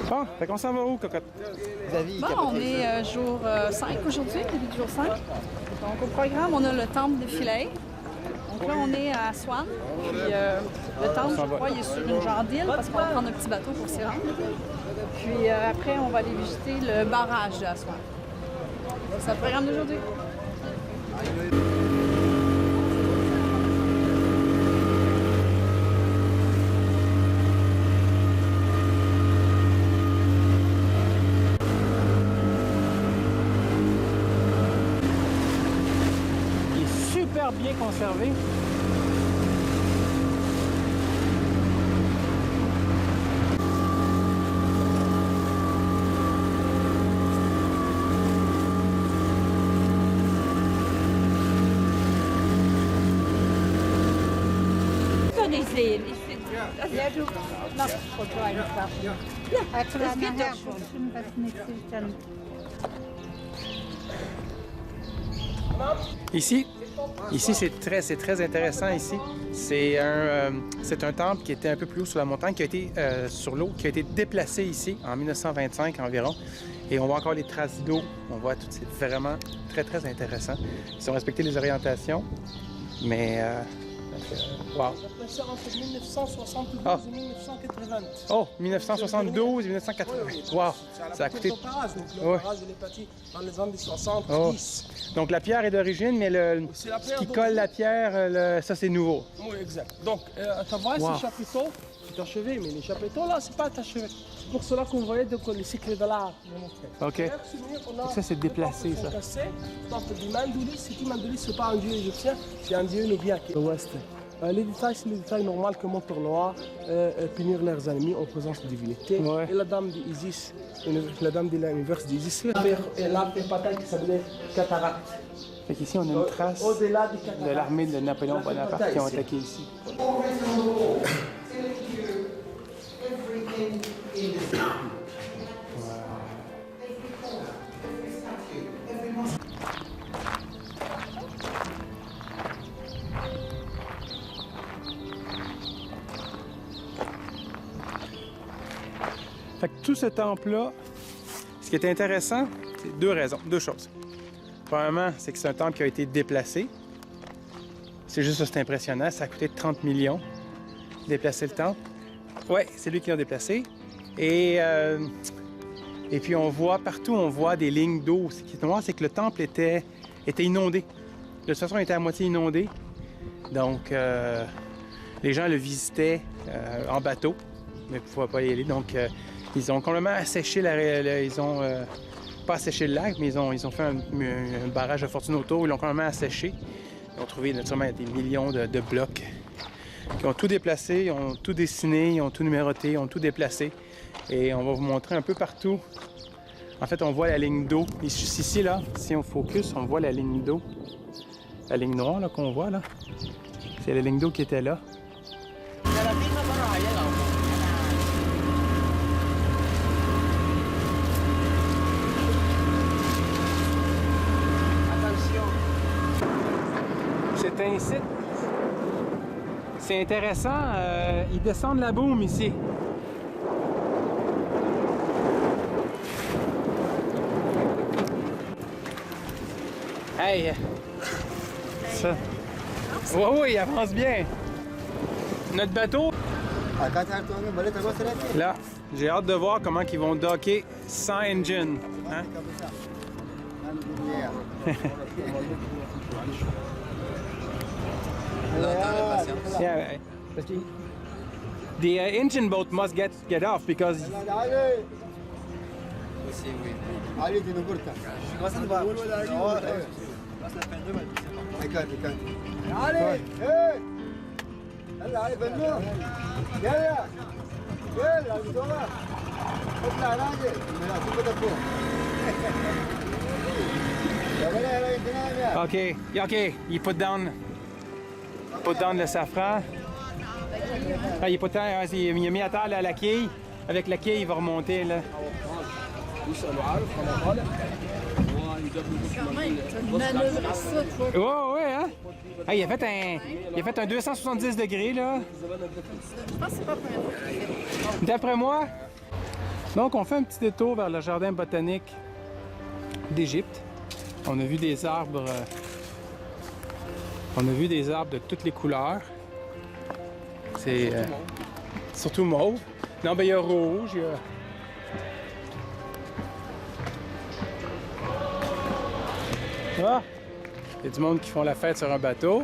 Bon, fait qu'on s'en va où, cocotte? Bon, on est jour 5 aujourd'hui, début du jour 5. Donc au programme, on a le temple de Philae. Donc là, on est à Swan. Puis le temple, je crois, il est sur une genre d'île parce qu'on va prendre un petit bateau pour s'y rendre. Puis après, on va aller visiter le barrage de Swan. C'est le programme d'aujourd'hui. Il est super bien conservé. Ici c'est très intéressant ici. C'est un temple qui était un peu plus haut sur la montagne, qui a été sur l'eau, qui a été déplacé ici en 1925 environ. Et on voit encore les traces d'eau. On voit tout, c'est vraiment très intéressant. Ils ont respecté les orientations, mais wow. C'est entre 1972 et 1980. Oh, 1972 et 1980. Wow, ça a coûté. Le barrage il est bâti dans les années 70. Donc la pierre est d'origine, mais ce qui colle la pierre, ça c'est nouveau. Oui, exact. Donc, tu vois ces chapiteaux, c'est achevé, mais les chapiteaux là, c'est pas achevé. C'est pour cela qu'on voyait donc, les cycles de l'art. OK. Ça c'est déplacé, ça. Donc, du Mandoulis, c'est pas un dieu égyptien, c'est un dieu nubien qui est au ouest. Les détails, c'est les détails normaux que montrent le roi, punir leurs ennemis en présence de divinité. Ouais. Et la dame d'Isis, la dame de l'univers d'Isis, et l'arbre bataille qui s'appelait Cataracte. Fait qu'ici, on a une trace de l'armée de Napoléon Bonaparte qui ont attaqué ici. Fait que tout ce temple-là, ce qui est intéressant, c'est deux choses. Premièrement, c'est que c'est un temple qui a été déplacé. C'est juste ça, c'est impressionnant. Ça a coûté 30 millions de déplacer le temple. Ouais, c'est lui qui l'a déplacé. Et puis on voit partout, on voit des lignes d'eau. Ce qui est noir, c'est que le temple était inondé. De toute façon, il était à moitié inondé. Donc, les gens le visitaient en bateau, mais ils ne pouvaient pas y aller. Donc, ils ont complètement asséché ils ont pas asséché le lac, mais ils ont fait un barrage de fortune autour. Ils l'ont complètement asséché. Ils ont trouvé naturellement des millions de blocs qui ont tout déplacé, ils ont tout dessiné, ils ont tout numéroté, ils ont tout déplacé. Et on va vous montrer un peu partout. En fait, on voit la ligne d'eau. Ici, là, si on focus, on voit la ligne d'eau. La ligne noire là qu'on voit là. C'est la ligne d'eau qui était là. C'est un site. C'est intéressant. Ils descendent la boum ici. Hey! Ça. Oui, il avance bien. Notre bateau. Là, j'ai hâte de voir comment ils vont docker sans engine. Hein? Yeah, the engine boat must get off because. Okay, you put down le safran. Ah, il a mis à terre la quille. Avec la quille, il va remonter là. Ouais, hein? Ah, il a fait un 270 degrés là. Je pense que c'est pas la première fois. D'après moi, Donc, on fait un petit détour vers le jardin botanique d'Égypte. On a vu des arbres. On a vu des arbres de toutes les couleurs. C'est surtout mauve. Non, ben il y a rouge, il y a... Ah! Il y a du monde qui font la fête sur un bateau.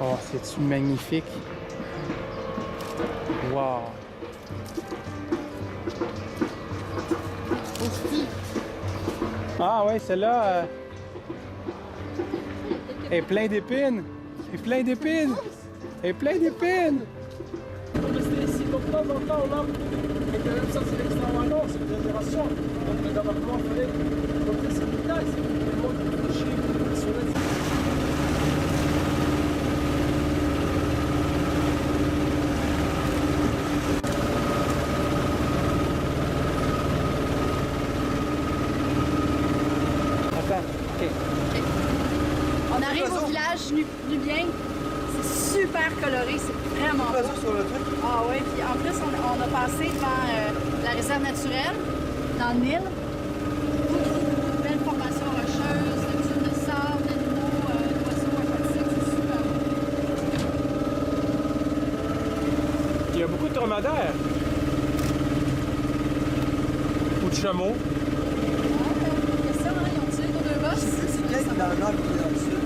Oh, c'est-tu magnifique? Wow! Ah ouais, celle-là est plein d'épines. Elle est plein d'épines. Elle est plein d'épines. On restait ici, donc de temps en temps, on a. Mais quand même, ça, c'est l'extravagance, c'est l'exagération. Donc, le gouvernement fallait montrer ses détails, c'est que le monde réfléchit sur les. On arrive au village nubien. C'est super coloré, c'est vraiment beau. Sur le truc. Ah oui, puis en plus, on a passé devant la réserve naturelle, dans le Nil. Belle formation rocheuse, des dunes de sable, d'animaux, d'oiseaux aquatiques, c'est super beau. Il y a beaucoup de dromadaires. Ou de chameaux. Il y a ça, hein, ils ont tiré nos deux bosses. C'est bien dans le nord et dans le sud.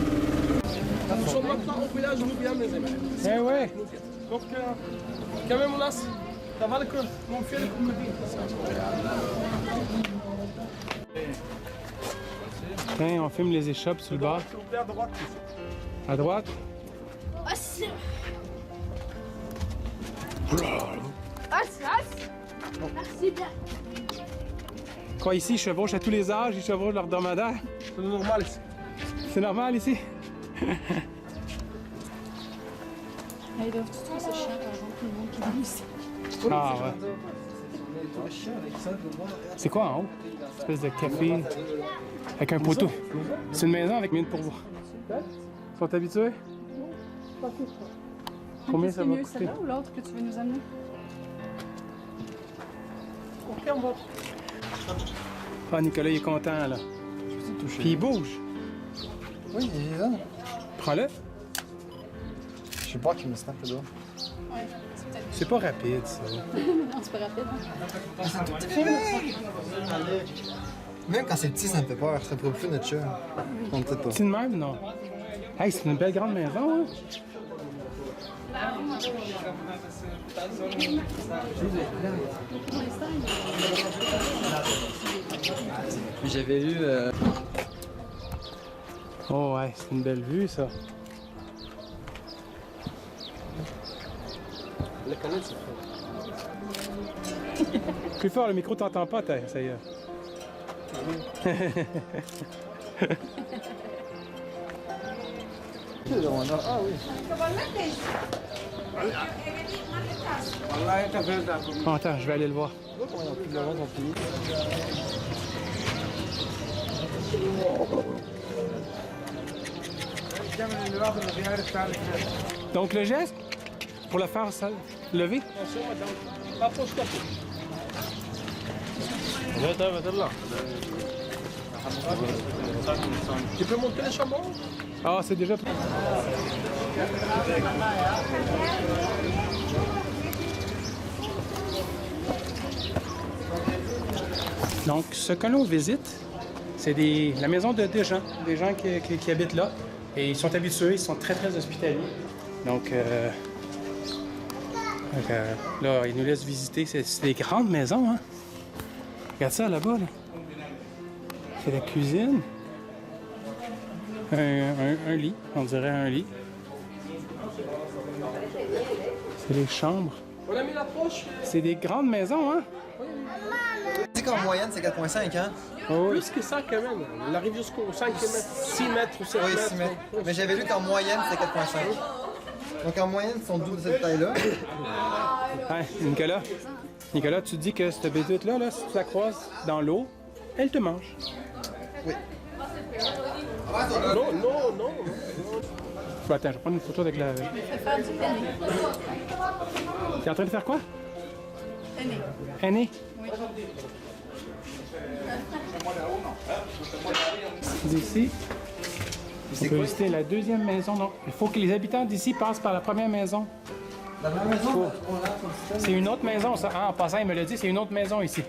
Nous sommes maintenant au village nubien, mes amis. Eh ouais. Donc, quand même, on a. Ça va le cœur. On fait le crocodile. Tiens, on filme les échoppes sur le bord. À droite. À droite. Ah, c'est... Merci bien. Quoi, ici, ils chevauchent à tous les âges, ils chevauchent leur dromadaire. C'est normal ici. C'est normal ici. Ils doivent tous trouver ça chiant, par exemple, tout le monde qui vit ici. Ah ouais. C'est quoi en haut? Une espèce de café avec un poteau. C'est une maison avec mine pour vous. Ils sont habitués? Combien ça C'est va mieux coûter? celle-là ou l'autre que tu veux nous amener? Ok, on va. Ah, Nicolas, il est content là. Puis il bouge. Oui, il est là. Prends-le. Je sais pas qui me snap le doigt. Ouais, c'est peut-être... C'est pas rapide ça. Non, c'est pas rapide. Hein? Même quand c'est petit, ça me fait peur. Ça pourrait plus notre chat. On peut-être pas. C'est de même, non? Hey, c'est une belle grande maison, hein? J'avais lu. Oh ouais, c'est une belle vue ça. Le canal, c'est fort. Plus fort, le micro t'entend pas, ça y est. Ah oui. Oh, attends, je vais aller le voir. Comment ils ont pris de l'avance en pays? Donc le geste, pour le faire lever. Attention, madame. Approche-toi. Tu peux monter le chameau? Ah, c'est déjà... Donc, ce que l'on visite, c'est la maison de des gens qui habitent là. Et ils sont habitués, ils sont très, très hospitaliers. Donc, là, ils nous laissent visiter. C'est des grandes maisons, hein? Regarde ça là-bas, là. C'est la cuisine. Un lit, on dirait un lit. C'est les chambres. On a mis l'approche. C'est des grandes maisons, hein? Tu sais qu'en moyenne, c'est 4,5, hein? Oh, oui. Plus que ça, quand même. On arrive jusqu'au 5 mètres, 6 mètres ou 7 Oui, mètres. 6 mètres. Mais j'avais lu qu'en moyenne, c'est 4,5. Donc en moyenne, ils sont 12 de cette taille-là. Hein, Nicolas, tu dis que cette bédite-là, là, si tu la croises dans l'eau, elle te mange. Oui. Non, non, non. Bon, attends, je vais prendre une photo avec la... Je vais faire du panier. T'es en train de faire quoi? Aîné. Aîné? Oui. D'ici, on peut visiter la deuxième maison. Non, il faut que les habitants d'ici passent par la première maison. La même maison, Cool. on l'a sur le système. C'est une autre maison, ça. Ah, en passant, il me l'a dit, c'est une autre maison ici.